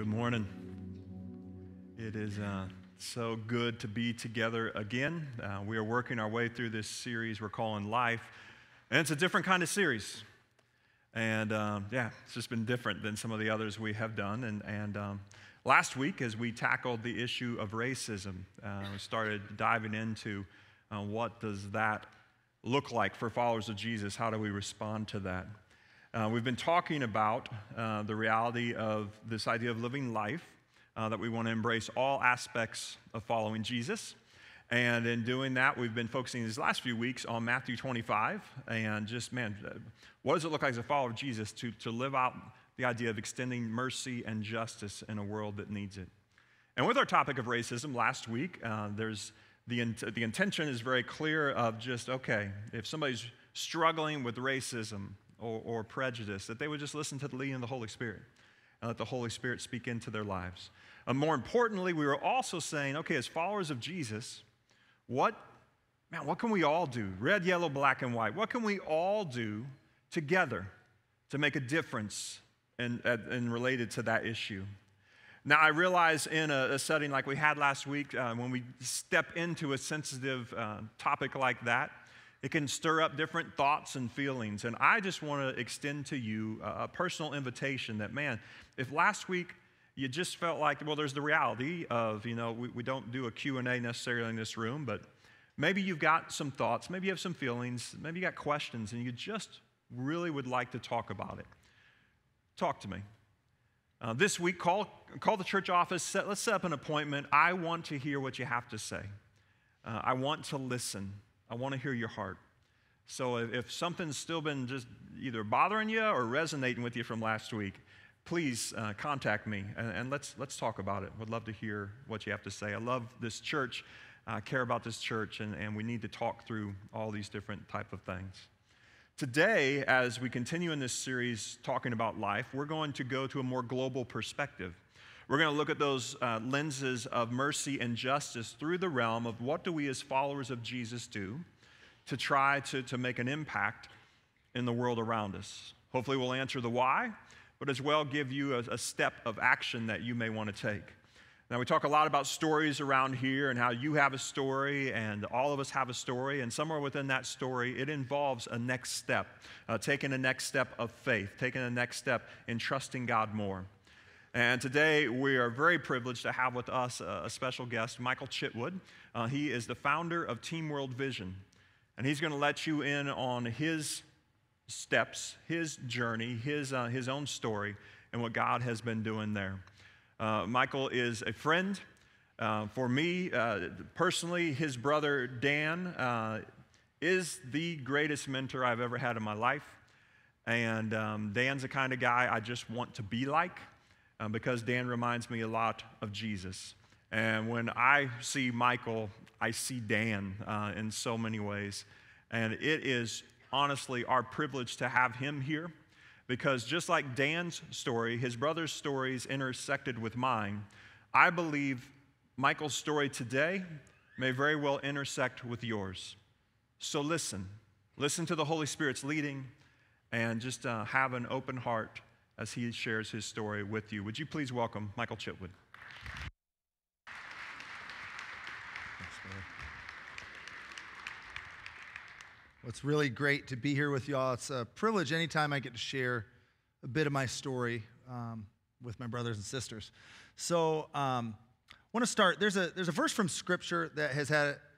Good morning. It is so good to be together again. We are working our way through this series we're calling Life, and it's a different kind of series. And it's just been different than some of the others we have done. And last week, as we tackled the issue of racism, we started diving into what does that look like for followers of Jesus? How do we respond to that? We've been talking about the reality of this idea of living life, that we want to embrace all aspects of following Jesus. And in doing that, we've been focusing these last few weeks on Matthew 25 and just, what does it look like as a follower of Jesus to live out the idea of extending mercy and justice in a world that needs it? And with our topic of racism last week, there's the intention is very clear of just, okay, if somebody's struggling with racism or prejudice, that they would just listen to the leading of the Holy Spirit and let the Holy Spirit speak into their lives. More importantly, we were also saying, okay, as followers of Jesus, what can we all do? Red, yellow, black, and white. What can we all do together to make a difference in related to that issue? Now, I realize in a setting like we had last week, when we step into a sensitive topic like that, it can stir up different thoughts and feelings. And I just want to extend to you a personal invitation that, if last week you just felt like, well, there's the reality of, we don't do a Q&A necessarily in this room, but maybe you've got some thoughts, maybe you have some feelings, maybe you got questions, and you just really would like to talk about it. Talk to me. This week, call the church office. Let's set up an appointment. I want to hear what you have to say. I want to listen. I want to hear your heart. So if something's still been just either bothering you or resonating with you from last week, please contact me and let's talk about it. Would love to hear what you have to say. I love this church. I care about this church, and we need to talk through all these different type of things. Today, as we continue in this series talking about life, we're going to go to a more global perspective. We're going to look at those lenses of mercy and justice through the realm of what do we as followers of Jesus do to try to make an impact in the world around us. Hopefully we'll answer the why, but as well give you a step of action that you may want to take. Now, we talk a lot about stories around here and how you have a story and all of us have a story, and somewhere within that story, it involves a next step, taking a next step of faith, taking a next step in trusting God more. And today, we are very privileged to have with us a special guest, Michael Chitwood. He is the founder of Team World Vision, and he's going to let you in on his steps, his journey, his own story, and what God has been doing there. Michael is a friend. For me, personally, his brother Dan is the greatest mentor I've ever had in my life. And Dan's the kind of guy I just want to be like. Because Dan reminds me a lot of Jesus. And when I see Michael, I see Dan in so many ways. And it is honestly our privilege to have him here, because just like Dan's story, his brother's stories intersected with mine, I believe Michael's story today may very well intersect with yours. So listen to the Holy Spirit's leading, and just have an open heart as he shares his story with you. Would you please welcome Michael Chitwood? Well, it's really great to be here with y'all. It's a privilege anytime I get to share a bit of my story with my brothers and sisters. So I want to start. There's a verse from Scripture that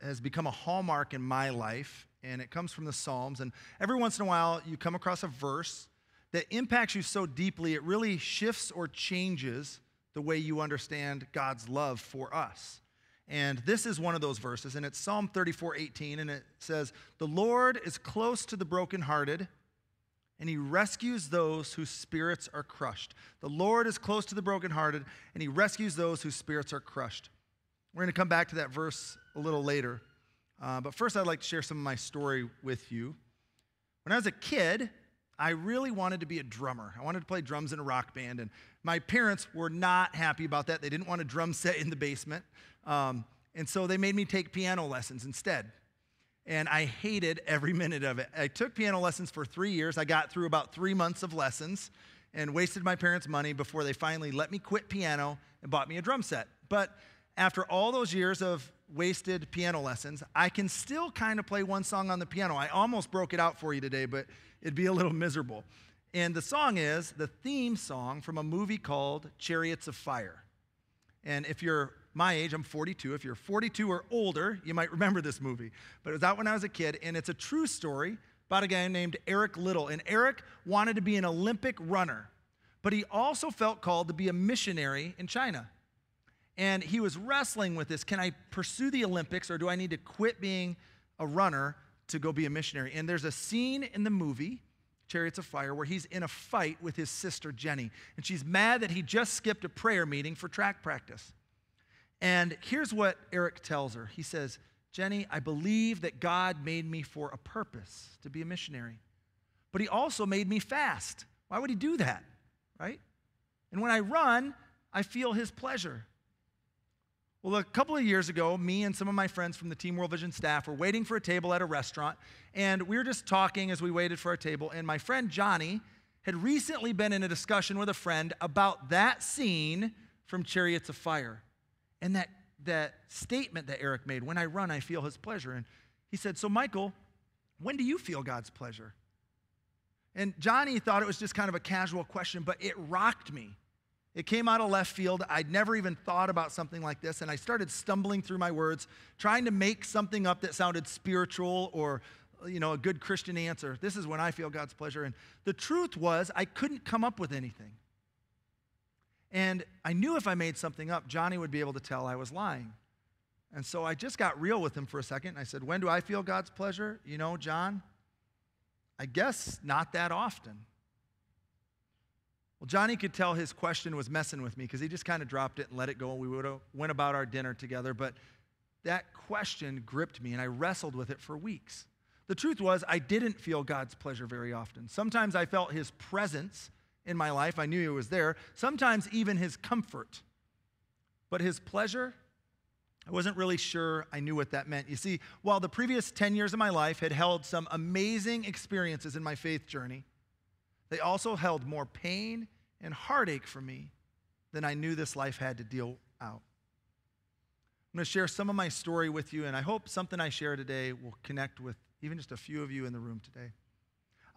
has become a hallmark in my life, and it comes from the Psalms. And every once in a while, you come across a verse that impacts you so deeply, it really shifts or changes the way you understand God's love for us. And this is one of those verses, and it's Psalm 34:18, and it says, "The Lord is close to the brokenhearted, and he rescues those whose spirits are crushed." The Lord is close to the brokenhearted, and he rescues those whose spirits are crushed. We're going to come back to that verse a little later. But first, I'd like to share some of my story with you. When I was a kid, I really wanted to be a drummer. I wanted to play drums in a rock band, and my parents were not happy about that. They didn't want a drum set in the basement, and so they made me take piano lessons instead, and I hated every minute of it. I took piano lessons for 3 years. I got through about 3 months of lessons, and wasted my parents' money before they finally let me quit piano and bought me a drum set. But after all those years of wasted piano lessons, I can still kind of play one song on the piano. I almost broke it out for you today, but it'd be a little miserable. And the song is the theme song from a movie called Chariots of Fire. And if you're my age, I'm 42. If you're 42 or older, you might remember this movie. But it was out when I was a kid, and it's a true story about a guy named Eric Liddell. And Eric wanted to be an Olympic runner, but he also felt called to be a missionary in China. And he was wrestling with this. Can I pursue the Olympics, or do I need to quit being a runner to go be a missionary? And there's a scene in the movie, Chariots of Fire, where he's in a fight with his sister, Jenny. And she's mad that he just skipped a prayer meeting for track practice. And here's what Eric tells her. He says, Jenny, I believe that God made me for a purpose, to be a missionary. But he also made me fast. Why would he do that, right? And when I run, I feel his pleasure. Well, a couple of years ago, me and some of my friends from the Team World Vision staff were waiting for a table at a restaurant, and we were just talking as we waited for our table, and my friend Johnny had recently been in a discussion with a friend about that scene from Chariots of Fire, and that statement that Eric made, when I run, I feel his pleasure. And he said, so Michael, when do you feel God's pleasure? And Johnny thought it was just kind of a casual question, but it rocked me. It came out of left field. I'd never even thought about something like this, and I started stumbling through my words, trying to make something up that sounded spiritual or, a good Christian answer. This is when I feel God's pleasure. And the truth was, I couldn't come up with anything. And I knew if I made something up, Johnny would be able to tell I was lying. And so I just got real with him for a second. I said, when do I feel God's pleasure? John, I guess not that often. Well, Johnny could tell his question was messing with me because he just kind of dropped it and let it go, and we went about our dinner together. But that question gripped me, and I wrestled with it for weeks. The truth was, I didn't feel God's pleasure very often. Sometimes I felt his presence in my life. I knew he was there. Sometimes even his comfort. But his pleasure, I wasn't really sure I knew what that meant. You see, while the previous 10 years of my life had held some amazing experiences in my faith journey, they also held more pain and heartache for me than I knew this life had to deal out. I'm going to share some of my story with you, and I hope something I share today will connect with even just a few of you in the room today.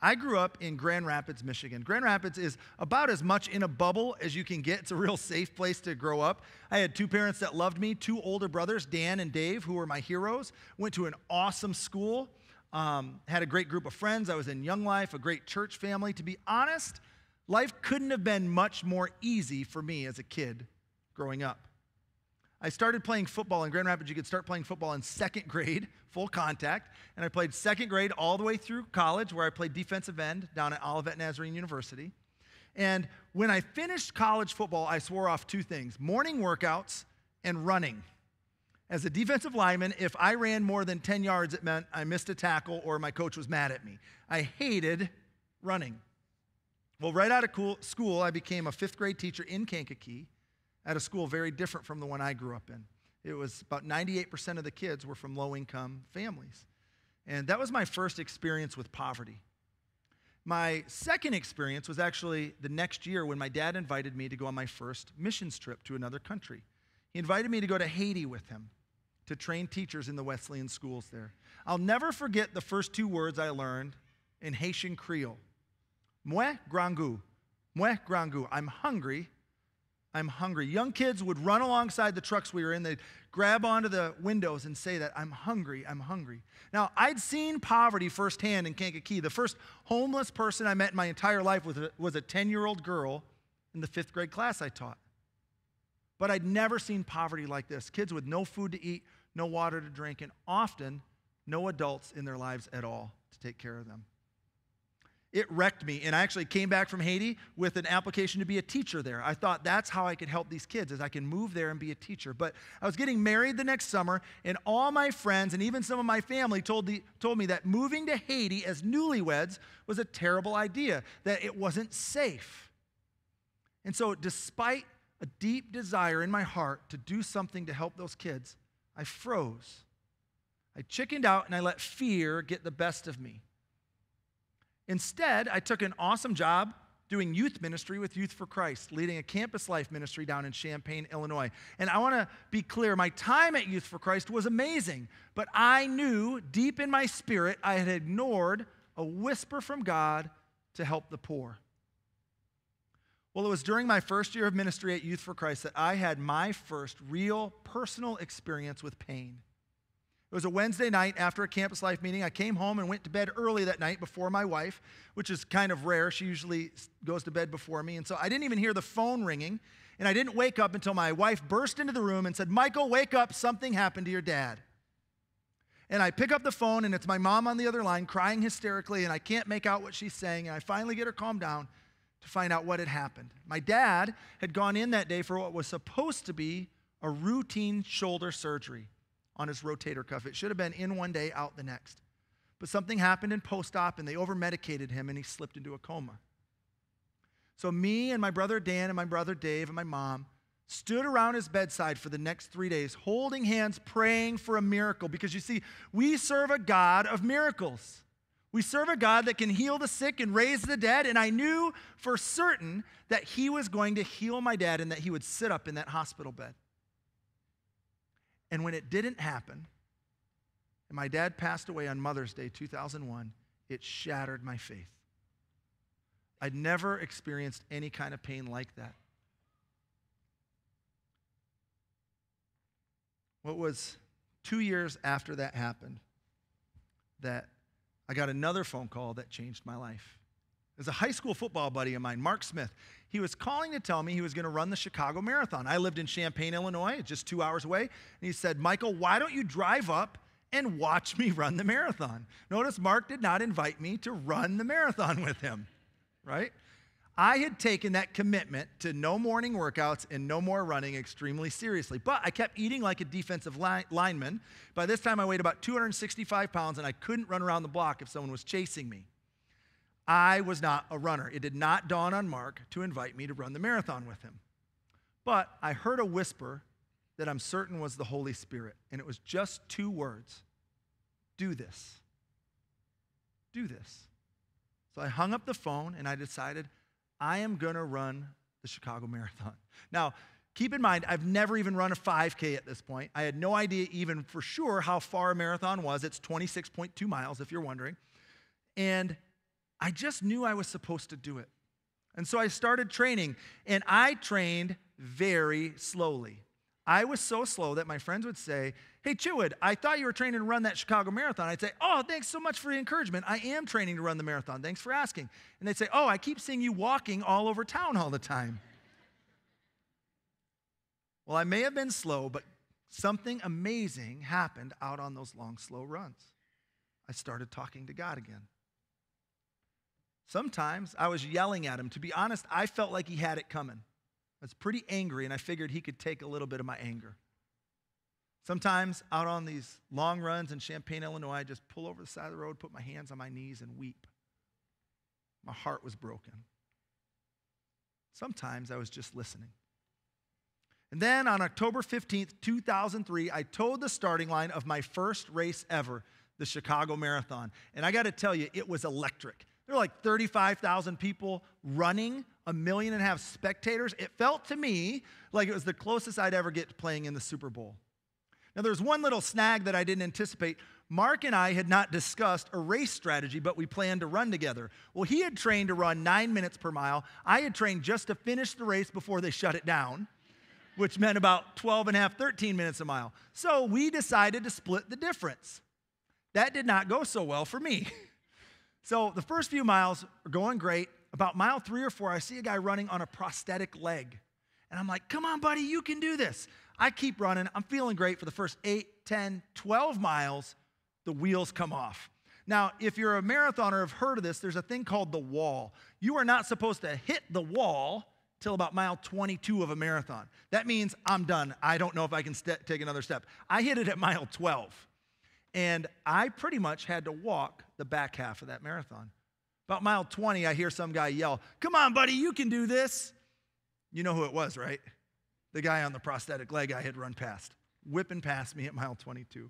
I grew up in Grand Rapids, Michigan. Grand Rapids is about as much in a bubble as you can get. It's a real safe place to grow up. I had two parents that loved me, two older brothers, Dan and Dave, who were my heroes. Went to an awesome school. Had a great group of friends. I was in Young Life, a great church family. To be honest, life couldn't have been much more easy for me as a kid growing up. I started playing football in Grand Rapids. You could start playing football in second grade, full contact. And I played second grade all the way through college, where I played defensive end down at Olivet Nazarene University. And when I finished college football, I swore off two things: morning workouts and running. As a defensive lineman, if I ran more than 10 yards, it meant I missed a tackle or my coach was mad at me. I hated running. Well, right out of school, I became a fifth grade teacher in Kankakee at a school very different from the one I grew up in. It was about 98% of the kids were from low-income families. And that was my first experience with poverty. My second experience was actually the next year when my dad invited me to go on my first missions trip to another country. He invited me to go to Haiti with him to train teachers in the Wesleyan schools there. I'll never forget the first two words I learned in Haitian Creole. Moi grand goût. Moi grand goût. I'm hungry. I'm hungry. Young kids would run alongside the trucks we were in. They'd grab onto the windows and say that, I'm hungry, I'm hungry. Now, I'd seen poverty firsthand in Kankakee. The first homeless person I met in my entire life was a 10-year-old girl in the fifth grade class I taught. But I'd never seen poverty like this. Kids with no food to eat, no water to drink, and often no adults in their lives at all to take care of them. It wrecked me, and I actually came back from Haiti with an application to be a teacher there. I thought that's how I could help these kids, is I can move there and be a teacher. But I was getting married the next summer, and all my friends and even some of my family told me that moving to Haiti as newlyweds was a terrible idea, that it wasn't safe. And so despite a deep desire in my heart to do something to help those kids, I froze. I chickened out, and I let fear get the best of me. Instead, I took an awesome job doing youth ministry with Youth for Christ, leading a campus life ministry down in Champaign, Illinois. And I want to be clear, my time at Youth for Christ was amazing, but I knew deep in my spirit I had ignored a whisper from God to help the poor. Well, it was during my first year of ministry at Youth for Christ that I had my first real personal experience with pain. It was a Wednesday night after a campus life meeting. I came home and went to bed early that night before my wife, which is kind of rare. She usually goes to bed before me. And so I didn't even hear the phone ringing, and I didn't wake up until my wife burst into the room and said, "Michael, wake up, something happened to your dad." And I pick up the phone, and it's my mom on the other line crying hysterically, and I can't make out what she's saying, and I finally get her calmed down to find out what had happened. My dad had gone in that day for what was supposed to be a routine shoulder surgery on his rotator cuff. It should have been in one day, out the next. But something happened in post-op, and they over-medicated him, and he slipped into a coma. So me and my brother Dan and my brother Dave and my mom stood around his bedside for the next 3 days, holding hands, praying for a miracle. Because you see, we serve a God of miracles. We serve a God that can heal the sick and raise the dead, and I knew for certain that he was going to heal my dad and that he would sit up in that hospital bed. And when it didn't happen, and my dad passed away on Mother's Day 2001, it shattered my faith. I'd never experienced any kind of pain like that. What was 2 years after that happened that I got another phone call that changed my life. It was a high school football buddy of mine, Mark Smith. He was calling to tell me he was going to run the Chicago Marathon. I lived in Champaign, Illinois, just 2 hours away. And he said, "Michael, why don't you drive up and watch me run the marathon?" Notice Mark did not invite me to run the marathon with him, right? I had taken that commitment to no morning workouts and no more running extremely seriously. But I kept eating like a defensive lineman. By this time, I weighed about 265 pounds, and I couldn't run around the block if someone was chasing me. I was not a runner. It did not dawn on Mark to invite me to run the marathon with him. But I heard a whisper that I'm certain was the Holy Spirit, and it was just 2 words: "Do this. Do this." So I hung up the phone, and I decided I am going to run the Chicago Marathon. Now, keep in mind, I've never even run a 5K at this point. I had no idea even for sure how far a marathon was. It's 26.2 miles, if you're wondering. And I just knew I was supposed to do it. And so I started training, and I trained very slowly. I was so slow that my friends would say, "Hey, Chitwood, I thought you were training to run that Chicago Marathon." I'd say, "Oh, thanks so much for the encouragement. I am training to run the marathon. Thanks for asking." And they'd say, "Oh, I keep seeing you walking all over town all the time." Well, I may have been slow, but something amazing happened out on those long, slow runs. I started talking to God again. Sometimes I was yelling at him. To be honest, I felt like he had it coming. I was pretty angry, and I figured he could take a little bit of my anger. Sometimes out on these long runs in Champaign, Illinois, I just pull over the side of the road, put my hands on my knees, and weep. My heart was broken. Sometimes I was just listening. And then on October 15th, 2003, I towed the starting line of my first race ever, the Chicago Marathon. And I got to tell you, it was electric. There were like 35,000 people running, 1.5 million spectators. It felt to me like it was the closest I'd ever get to playing in the Super Bowl. Now, there's one little snag that I didn't anticipate. Mark and I had not discussed a race strategy, but we planned to run together. Well, he had trained to run 9 minutes per mile. I had trained just to finish the race before they shut it down, which meant about 12 and a half, 13 minutes a mile. So we decided to split the difference. That did not go so well for me. So the first few miles are going great. About mile 3 or 4, I see a guy running on a prosthetic leg. And I'm like, "Come on, buddy, you can do this." I keep running. I'm feeling great for the first 8, 10, 12 miles. The wheels come off. Now, if you're a marathoner or have heard of this, there's a thing called the wall. You are not supposed to hit the wall till about mile 22 of a marathon. That means I'm done. I don't know if I can take another step. I hit it at mile 12. And I pretty much had to walk the back half of that marathon. About mile 20, I hear some guy yell, "Come on, buddy, you can do this." You know who it was, right? The guy on the prosthetic leg I had run past, whipping past me at mile 22.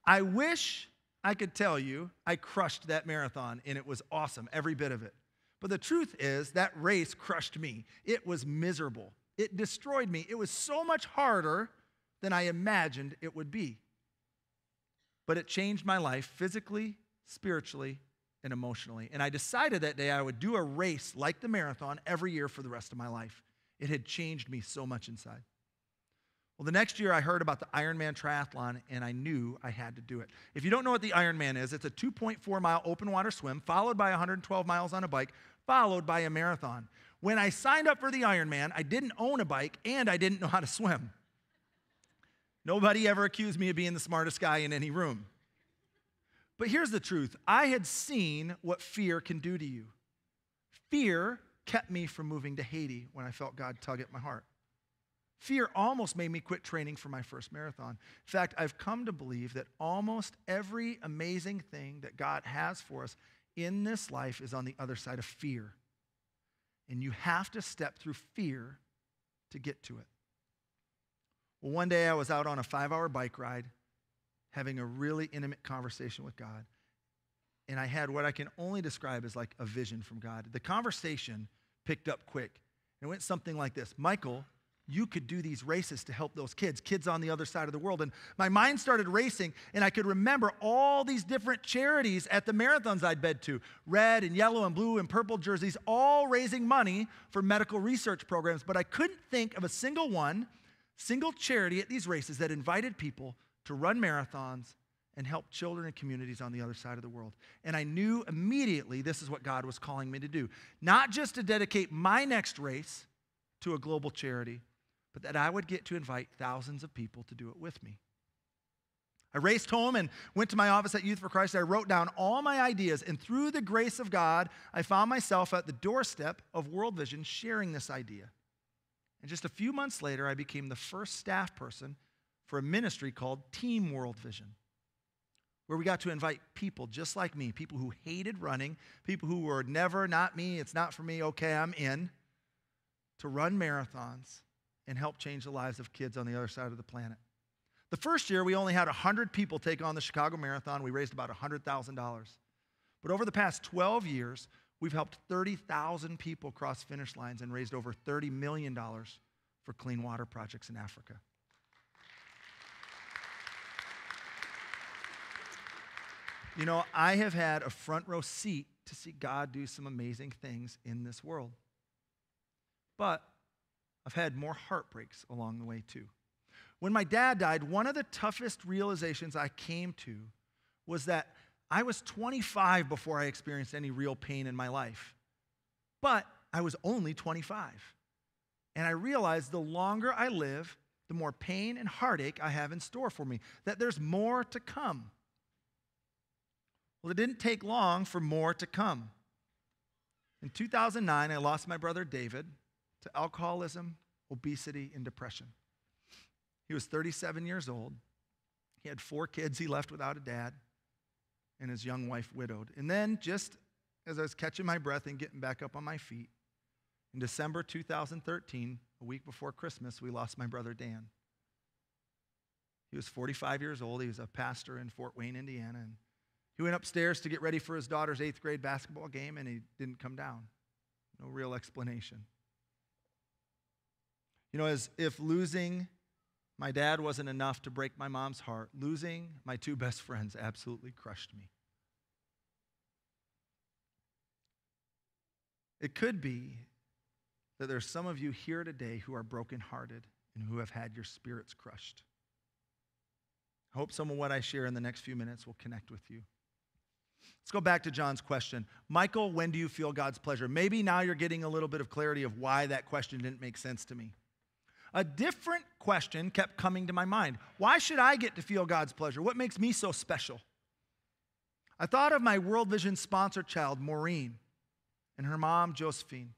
I wish I could tell you I crushed that marathon, and it was awesome, every bit of it. But the truth is that race crushed me. It was miserable. It destroyed me. It was so much harder than I imagined it would be. But it changed my life physically, spiritually, and emotionally. And I decided that day I would do a race like the marathon every year for the rest of my life. It had changed me so much inside. Well, the next year I heard about the Ironman triathlon, and I knew I had to do it. If you don't know what the Ironman is, it's a 2.4-mile open water swim, followed by 112 miles on a bike, followed by a marathon. When I signed up for the Ironman, I didn't own a bike, and I didn't know how to swim. Nobody ever accused me of being the smartest guy in any room. But here's the truth. I had seen what fear can do to you. Fear kept me from moving to Haiti when I felt God tug at my heart. Fear almost made me quit training for my first marathon. In fact, I've come to believe that almost every amazing thing that God has for us in this life is on the other side of fear. And you have to step through fear to get to it. Well, one day I was out on a 5-hour bike ride having a really intimate conversation with God. And I had what I can only describe as like a vision from God. The conversation picked up quick. It went something like this: Michael, you could do these races to help those kids on the other side of the world. And my mind started racing, and I could remember all these different charities at the marathons I'd been to, red and yellow and blue and purple jerseys, all raising money for medical research programs. But I couldn't think of a single charity at these races that invited people to run marathons and help children and communities on the other side of the world. And I knew immediately this is what God was calling me to do. Not just to dedicate my next race to a global charity, but that I would get to invite thousands of people to do it with me. I raced home and went to my office at Youth for Christ. I wrote down all my ideas, and through the grace of God, I found myself at the doorstep of World Vision sharing this idea. And just a few months later, I became the first staff person for a ministry called Team World Vision, where we got to invite people just like me, people who hated running, people who were never, not me, it's not for me, okay, I'm in, to run marathons and help change the lives of kids on the other side of the planet. The first year, we only had 100 people take on the Chicago Marathon. We raised about $100,000. But over the past 12 years, we've helped 30,000 people cross finish lines and raised over $30 million for clean water projects in Africa. You know, I have had a front row seat to see God do some amazing things in this world. But I've had more heartbreaks along the way too. When my dad died, one of the toughest realizations I came to was that I was 25 before I experienced any real pain in my life. But I was only 25. And I realized the longer I live, the more pain and heartache I have in store for me, that there's more to come. Well, it didn't take long for more to come. In 2009, I lost my brother David to alcoholism, obesity, and depression. He was 37 years old. He had 4 kids he left without a dad, and his young wife widowed. And then, just as I was catching my breath and getting back up on my feet, in December 2013, a week before Christmas, we lost my brother Dan. He was 45 years old. He was a pastor in Fort Wayne, Indiana, and he went upstairs to get ready for his daughter's 8th grade basketball game, and he didn't come down. No real explanation. You know, as if losing my dad wasn't enough to break my mom's heart, losing my 2 best friends absolutely crushed me. It could be that there's some of you here today who are brokenhearted and who have had your spirits crushed. I hope some of what I share in the next few minutes will connect with you. Let's go back to John's question. Michael, when do you feel God's pleasure? Maybe now you're getting a little bit of clarity of why that question didn't make sense to me. A different question kept coming to my mind. Why should I get to feel God's pleasure? What makes me so special? I thought of my World Vision sponsor child, Maureen, and her mom, Josephine,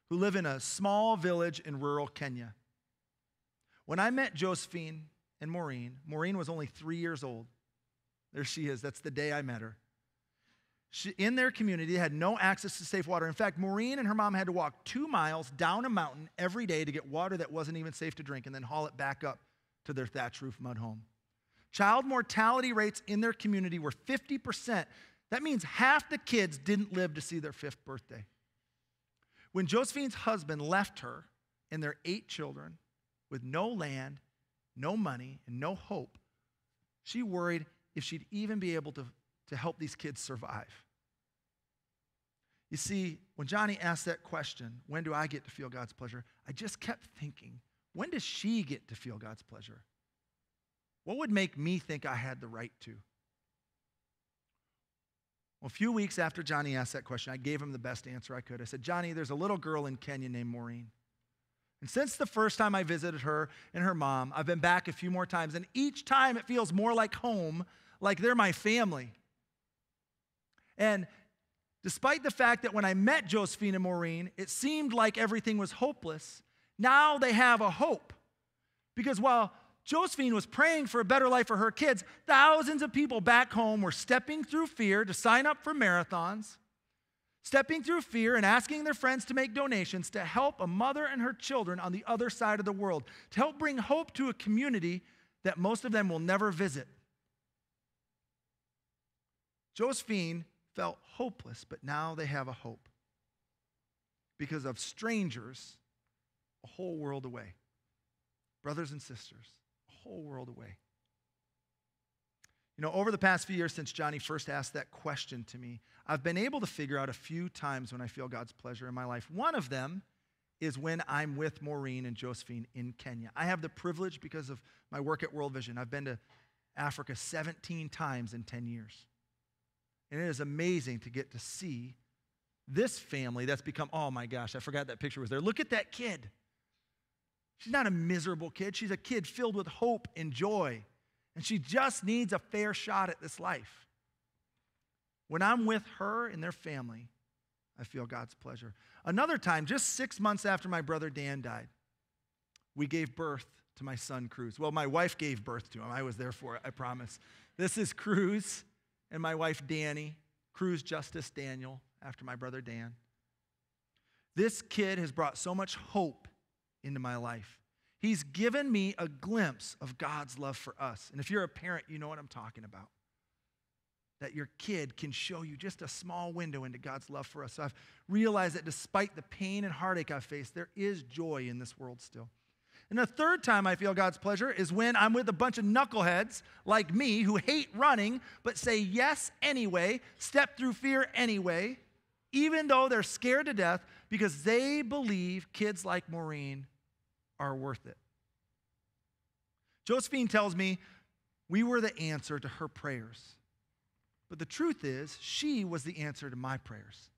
who live in a small village in rural Kenya. When I met Josephine and Maureen was only 3 years old. There she is. That's the day I met her. In their community, they had no access to safe water. In fact, Maureen and her mom had to walk 2 miles down a mountain every day to get water that wasn't even safe to drink and then haul it back up to their thatch roof mud home. Child mortality rates in their community were 50%. That means half the kids didn't live to see their 5th birthday. When Josephine's husband left her and their 8 children with no land, no money, and no hope, she worried if she'd even be able to help these kids survive. You see, when Johnny asked that question, when do I get to feel God's pleasure? I just kept thinking, when does she get to feel God's pleasure? What would make me think I had the right to? Well, a few weeks after Johnny asked that question, I gave him the best answer I could. I said, Johnny, there's a little girl in Kenya named Maureen. And since the first time I visited her and her mom, I've been back a few more times, and each time it feels more like home, like they're my family. And despite the fact that when I met Josephine and Maureen, it seemed like everything was hopeless, now they have a hope. Because while Josephine was praying for a better life for her kids, thousands of people back home were stepping through fear to sign up for marathons, stepping through fear and asking their friends to make donations to help a mother and her children on the other side of the world, to help bring hope to a community that most of them will never visit. Josephine felt hopeless, but now they have a hope because of strangers a whole world away. Brothers and sisters, a whole world away. You know, over the past few years since Johnny first asked that question to me, I've been able to figure out a few times when I feel God's pleasure in my life. One of them is when I'm with Maureen and Josephine in Kenya. I have the privilege, because of my work at World Vision, I've been to Africa 17 times in 10 years. And it is amazing to get to see this family that's become, oh my gosh, I forgot that picture was there. Look at that kid. She's not a miserable kid. She's a kid filled with hope and joy. And she just needs a fair shot at this life. When I'm with her and their family, I feel God's pleasure. Another time, just 6 months after my brother Dan died, we gave birth to my son, Cruz. Well, my wife gave birth to him. I was there for it, I promise. This is Cruz and my wife, Danny. Cruz Justice Daniel, after my brother Dan. This kid has brought so much hope into my life. He's given me a glimpse of God's love for us. And if you're a parent, you know what I'm talking about. That your kid can show you just a small window into God's love for us. So I've realized that despite the pain and heartache I've faced, there is joy in this world still. And the third time I feel God's pleasure is when I'm with a bunch of knuckleheads like me who hate running but say yes anyway, step through fear anyway, even though they're scared to death because they believe kids like Maureen are worth it. Josephine tells me we were the answer to her prayers. But the truth is, she was the answer to my prayers.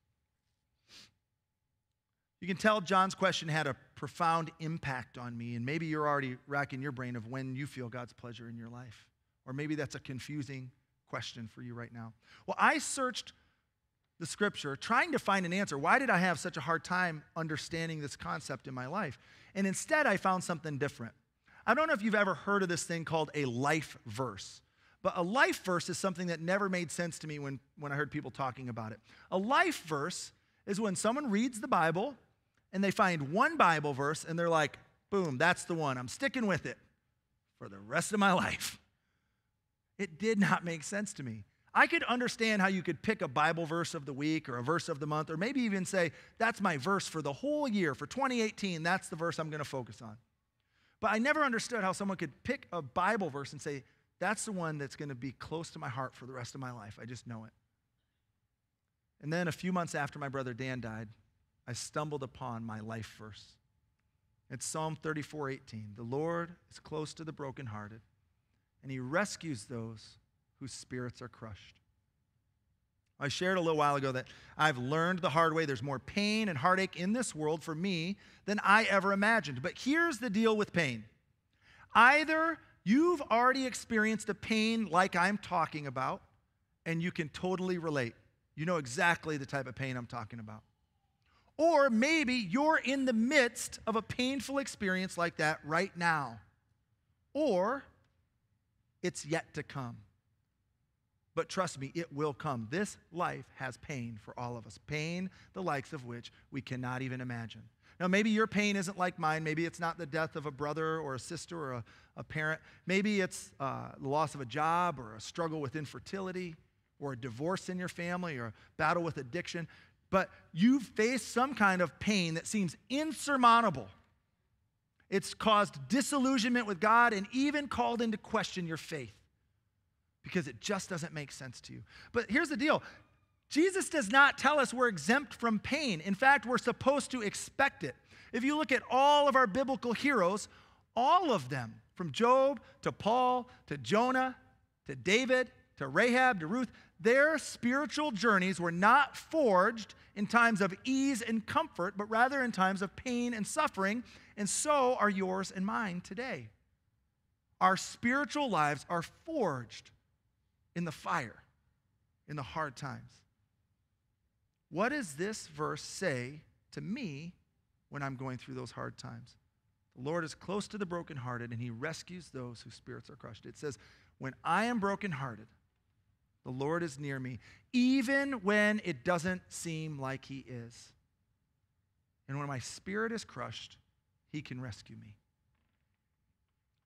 You can tell John's question had a profound impact on me, and maybe you're already racking your brain of when you feel God's pleasure in your life. Or maybe that's a confusing question for you right now. Well, I searched the scripture trying to find an answer. Why did I have such a hard time understanding this concept in my life? And instead, I found something different. I don't know if you've ever heard of this thing called a life verse. But a life verse is something that never made sense to me when I heard people talking about it. A life verse is when someone reads the Bible and they find one Bible verse and they're like, boom, that's the one. I'm sticking with it for the rest of my life. It did not make sense to me. I could understand how you could pick a Bible verse of the week or a verse of the month, or maybe even say, that's my verse for the whole year. For 2018, that's the verse I'm going to focus on. But I never understood how someone could pick a Bible verse and say, that's the one that's going to be close to my heart for the rest of my life. I just know it. And then a few months after my brother Dan died, I stumbled upon my life verse. It's Psalm 34:18. The Lord is close to the brokenhearted, and he rescues those whose spirits are crushed. I shared a little while ago that I've learned the hard way. There's more pain and heartache in this world for me than I ever imagined. But here's the deal with pain. Either you've already experienced a pain like I'm talking about, and you can totally relate. You know exactly the type of pain I'm talking about. Or maybe you're in the midst of a painful experience like that right now. Or it's yet to come. But trust me, it will come. This life has pain for all of us. Pain, the likes of which we cannot even imagine. Now, maybe your pain isn't like mine. Maybe it's not the death of a brother or a sister or a parent. Maybe it's the loss of a job or a struggle with infertility or a divorce in your family or a battle with addiction. but you've faced some kind of pain that seems insurmountable. It's caused disillusionment with God and even called into question your faith because it just doesn't make sense to you. But here's the deal. Jesus does not tell us we're exempt from pain. In fact, we're supposed to expect it. If you look at all of our biblical heroes, all of them, from Job to Paul to Jonah to David to Rahab to Ruth, their spiritual journeys were not forged in times of ease and comfort, but rather in times of pain and suffering, and so are yours and mine today. Our spiritual lives are forged in the fire, in the hard times. What does this verse say to me when I'm going through those hard times? The Lord is close to the brokenhearted, and he rescues those whose spirits are crushed. It says, when I am brokenhearted, the Lord is near me, even when it doesn't seem like he is. And when my spirit is crushed, he can rescue me.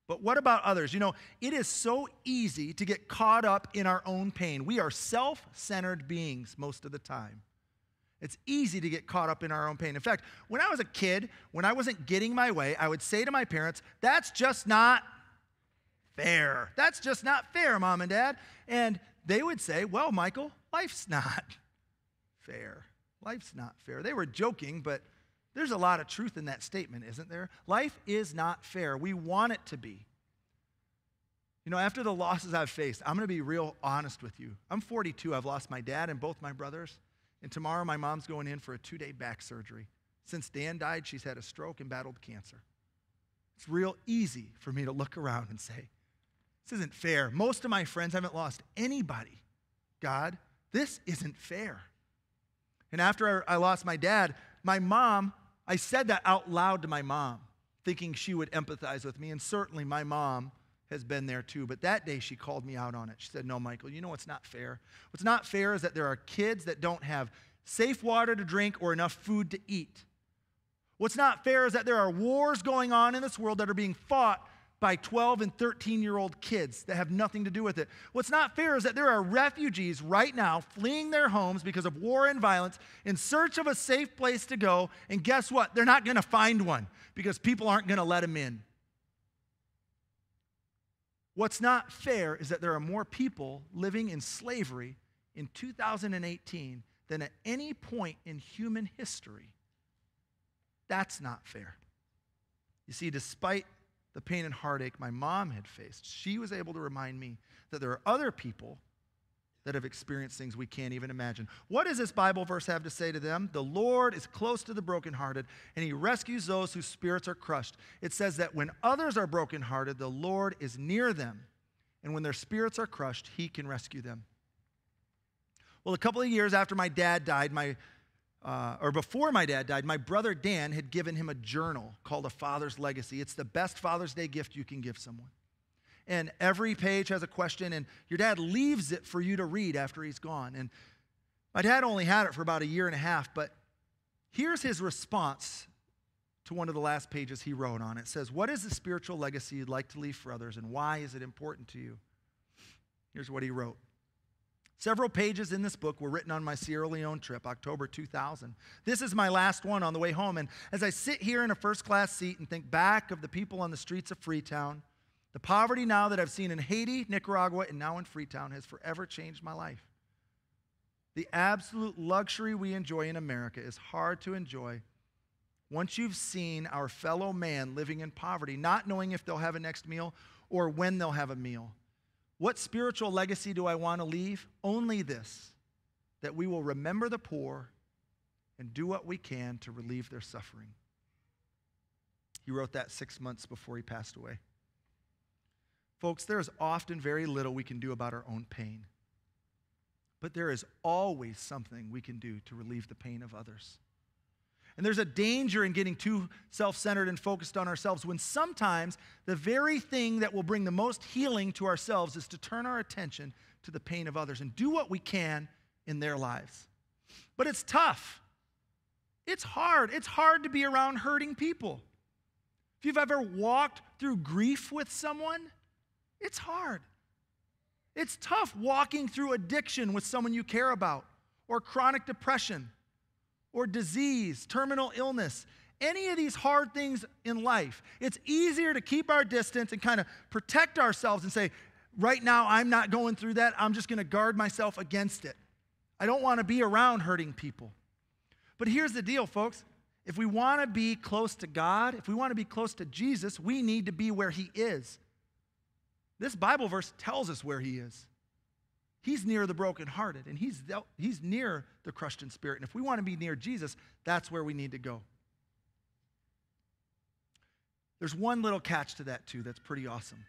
But what about others? You know, it is so easy to get caught up in our own pain. We are self-centered beings most of the time. It's easy to get caught up in our own pain. In fact, when I was a kid, when I wasn't getting my way, I would say to my parents, that's just not fair. That's just not fair, Mom and Dad. And they would say, well, Michael, life's not fair. Life's not fair. They were joking, but there's a lot of truth in that statement, isn't there? Life is not fair. We want it to be. You know, after the losses I've faced, I'm going to be real honest with you. I'm 42. I've lost my dad and both my brothers. And tomorrow my mom's going in for a 2-day back surgery. Since Dan died, she's had a stroke and battled cancer. It's real easy for me to look around and say, this isn't fair. Most of my friends haven't lost anybody. God, this isn't fair. And after I lost my dad, my mom, I said that out loud to my mom, thinking she would empathize with me. And certainly my mom has been there too. But that day she called me out on it. She said, no, Michael, you know what's not fair? What's not fair is that there are kids that don't have safe water to drink or enough food to eat. What's not fair is that there are wars going on in this world that are being fought by 12 and 13-year-old kids that have nothing to do with it. What's not fair is that there are refugees right now fleeing their homes because of war and violence in search of a safe place to go. And guess what? They're not going to find one because people aren't going to let them in. What's not fair is that there are more people living in slavery in 2018 than at any point in human history. That's not fair. You see, despite the pain and heartache my mom had faced, she was able to remind me that there are other people that have experienced things we can't even imagine. What does this Bible verse have to say to them? The Lord is close to the brokenhearted, and he rescues those whose spirits are crushed. It says that when others are brokenhearted, the Lord is near them, and when their spirits are crushed, he can rescue them. Well, a couple of years after my dad died, before my dad died, my brother Dan had given him a journal called A Father's Legacy. It's the best Father's Day gift you can give someone. And every page has a question, and your dad leaves it for you to read after he's gone. And my dad only had it for about 1.5 years, but here's his response to one of the last pages he wrote on it. It says, what is the spiritual legacy you'd like to leave for others, and why is it important to you? Here's what he wrote. Several pages in this book were written on my Sierra Leone trip, October 2000. This is my last one on the way home, and as I sit here in a first-class seat and think back of the people on the streets of Freetown, the poverty now that I've seen in Haiti, Nicaragua, and now in Freetown has forever changed my life. The absolute luxury we enjoy in America is hard to enjoy once you've seen our fellow man living in poverty, not knowing if they'll have a next meal or when they'll have a meal. What spiritual legacy do I want to leave? Only this, that we will remember the poor and do what we can to relieve their suffering. He wrote that 6 months before he passed away. Folks, there is often very little we can do about our own pain, but there is always something we can do to relieve the pain of others. And there's a danger in getting too self-centered and focused on ourselves when sometimes the very thing that will bring the most healing to ourselves is to turn our attention to the pain of others and do what we can in their lives. But it's tough. It's hard. It's hard to be around hurting people. If you've ever walked through grief with someone, it's hard. It's tough walking through addiction with someone you care about, or chronic depression, or disease, terminal illness, any of these hard things in life, it's easier to keep our distance and kind of protect ourselves and say, right now I'm not going through that. I'm just going to guard myself against it. I don't want to be around hurting people. But here's the deal, folks. If we want to be close to God, if we want to be close to Jesus, we need to be where he is. This Bible verse tells us where he is. He's near the brokenhearted, and he's near the crushed in spirit. And if we want to be near Jesus, that's where we need to go. There's one little catch to that, too, that's pretty awesome.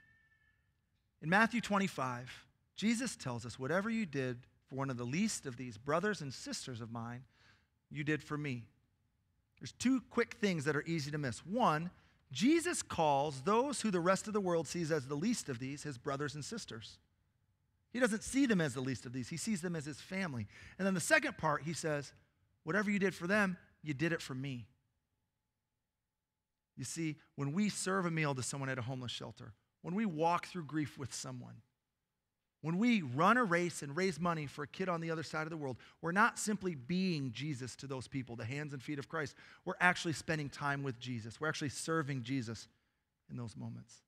In Matthew 25, Jesus tells us, whatever you did for one of the least of these brothers and sisters of mine, you did for me. There's two quick things that are easy to miss. One, Jesus calls those who the rest of the world sees as the least of these his brothers and sisters. He doesn't see them as the least of these. He sees them as his family. And then the second part, he says, whatever you did for them, you did it for me. You see, when we serve a meal to someone at a homeless shelter, when we walk through grief with someone, when we run a race and raise money for a kid on the other side of the world, we're not simply being Jesus to those people, the hands and feet of Christ. We're actually spending time with Jesus. We're actually serving Jesus in those moments.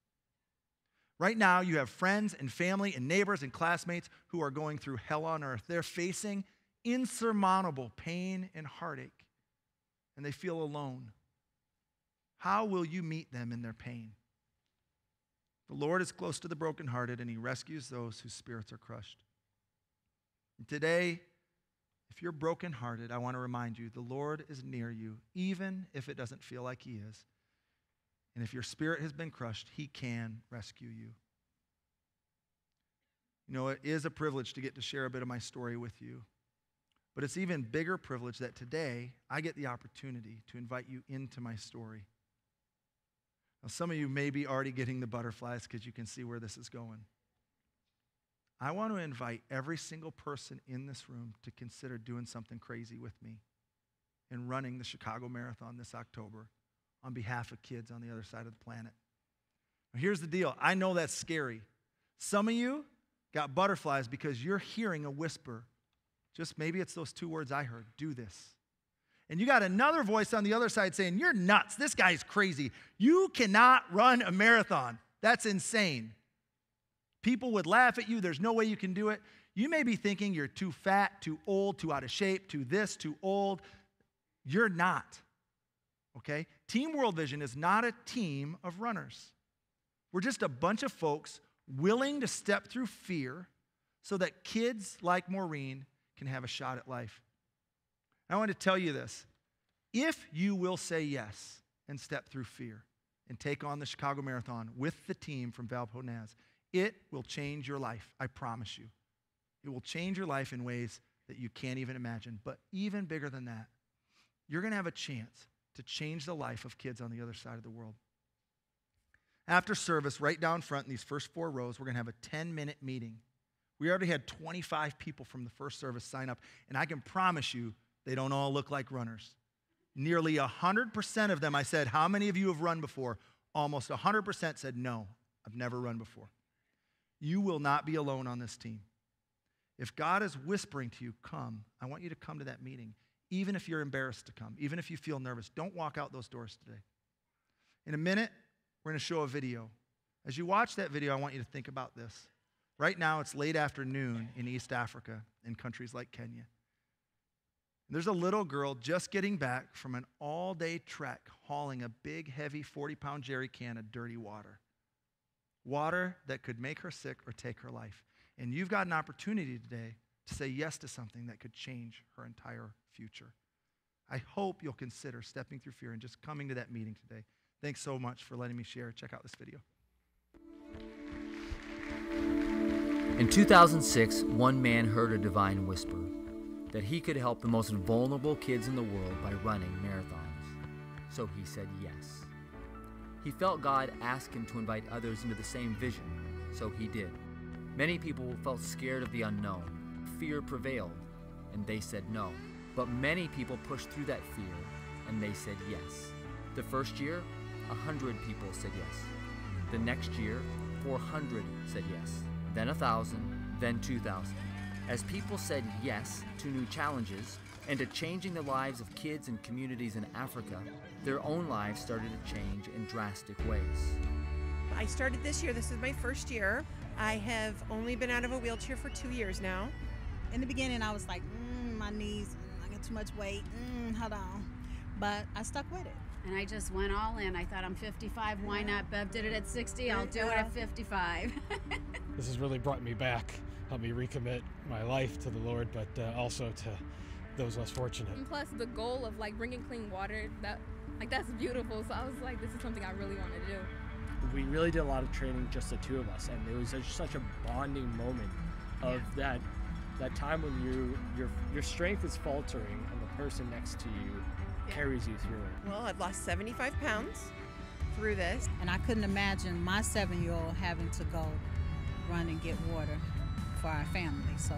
Right now, you have friends and family and neighbors and classmates who are going through hell on earth. They're facing insurmountable pain and heartache, and they feel alone. How will you meet them in their pain? The Lord is close to the brokenhearted, and he rescues those whose spirits are crushed. And today, if you're brokenhearted, I want to remind you, the Lord is near you, even if it doesn't feel like he is. And if your spirit has been crushed, he can rescue you. You know, it is a privilege to get to share a bit of my story with you. But it's even bigger privilege that today I get the opportunity to invite you into my story. Now, some of you may be already getting the butterflies because you can see where this is going. I want to invite every single person in this room to consider doing something crazy with me and running the Chicago Marathon this October on behalf of kids on the other side of the planet. Now, here's the deal. I know that's scary. Some of you got butterflies because you're hearing a whisper. Just maybe it's those two words I heard, do this. And you got another voice on the other side saying, you're nuts. This guy's crazy. You cannot run a marathon. That's insane. People would laugh at you. There's no way you can do it. You may be thinking you're too fat, too old, too out of shape, too this, too old. You're not. Okay? Team World Vision is not a team of runners. We're just a bunch of folks willing to step through fear so that kids like Maureen can have a shot at life. I want to tell you this. If you will say yes and step through fear and take on the Chicago Marathon with the team from Valpo Naz, it will change your life. I promise you. It will change your life in ways that you can't even imagine. But even bigger than that, you're going to have a chance to change the life of kids on the other side of the world. After service, right down front in these first 4 rows, we're going to have a 10-minute meeting. We already had 25 people from the first service sign up, and I can promise you they don't all look like runners. Nearly 100% of them, I said, how many of you have run before? Almost 100% said, no, I've never run before. You will not be alone on this team. If God is whispering to you, come, I want you to come to that meeting, even if you're embarrassed to come, even if you feel nervous. Don't walk out those doors today. In a minute, we're going to show a video. As you watch that video, I want you to think about this. Right now, it's late afternoon in East Africa, in countries like Kenya. There's a little girl just getting back from an all-day trek hauling a big, heavy 40-pound jerry can of dirty water. Water that could make her sick or take her life. And you've got an opportunity today to say yes to something that could change her entire future. I hope you'll consider stepping through fear and just coming to that meeting today. Thanks so much for letting me share. Check out this video. In 2006, one man heard a divine whisper that he could help the most vulnerable kids in the world by running marathons. So he said yes. He felt God ask him to invite others into the same vision, so he did. Many people felt scared of the unknown. Fear prevailed, and they said no. But many people pushed through that fear, and they said yes. The first year, 100 people said yes. The next year, 400 said yes. Then 1,000, then 2,000. As people said yes to new challenges, and to changing the lives of kids and communities in Africa, their own lives started to change in drastic ways. I started this year. This is my first year. I have only been out of a wheelchair for 2 years now. In the beginning, I was like, my knees, I got too much weight, hold on. But I stuck with it. And I just went all in. I thought, I'm 55, why not? Bev did it at 60, I'll do it at 55. This has really brought me back, helped me recommit my life to the Lord, but also to those less fortunate. And plus the goal of like bringing clean water, that's beautiful. So I was like, this is something I really want to do. We really did a lot of training, just the two of us, and it was such a bonding moment of that time when your strength is faltering and the person next to you carries you through it. Well, I've lost 75 pounds through this. And I couldn't imagine my 7-year-old having to go run and get water for our family. So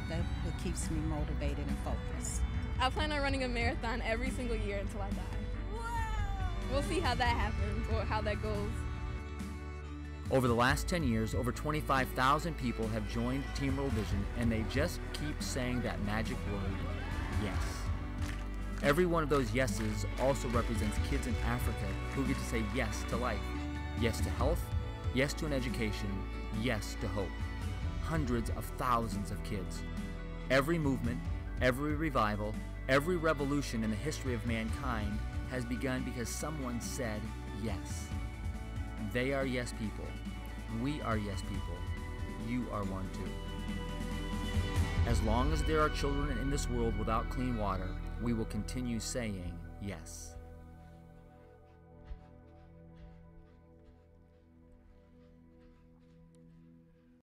that what keeps me motivated and focused. I plan on running a marathon every single year until I die. Wow. We'll see how that happens or how that goes. Over the last 10 years, over 25,000 people have joined Team World Vision, and they just keep saying that magic word, yes. Every one of those yeses also represents kids in Africa who get to say yes to life, yes to health, yes to an education, yes to hope. Hundreds of thousands of kids. Every movement, every revival, every revolution in the history of mankind has begun because someone said yes. They are yes people. We are yes people. You are one too. As long as there are children in this world without clean water, we will continue saying yes.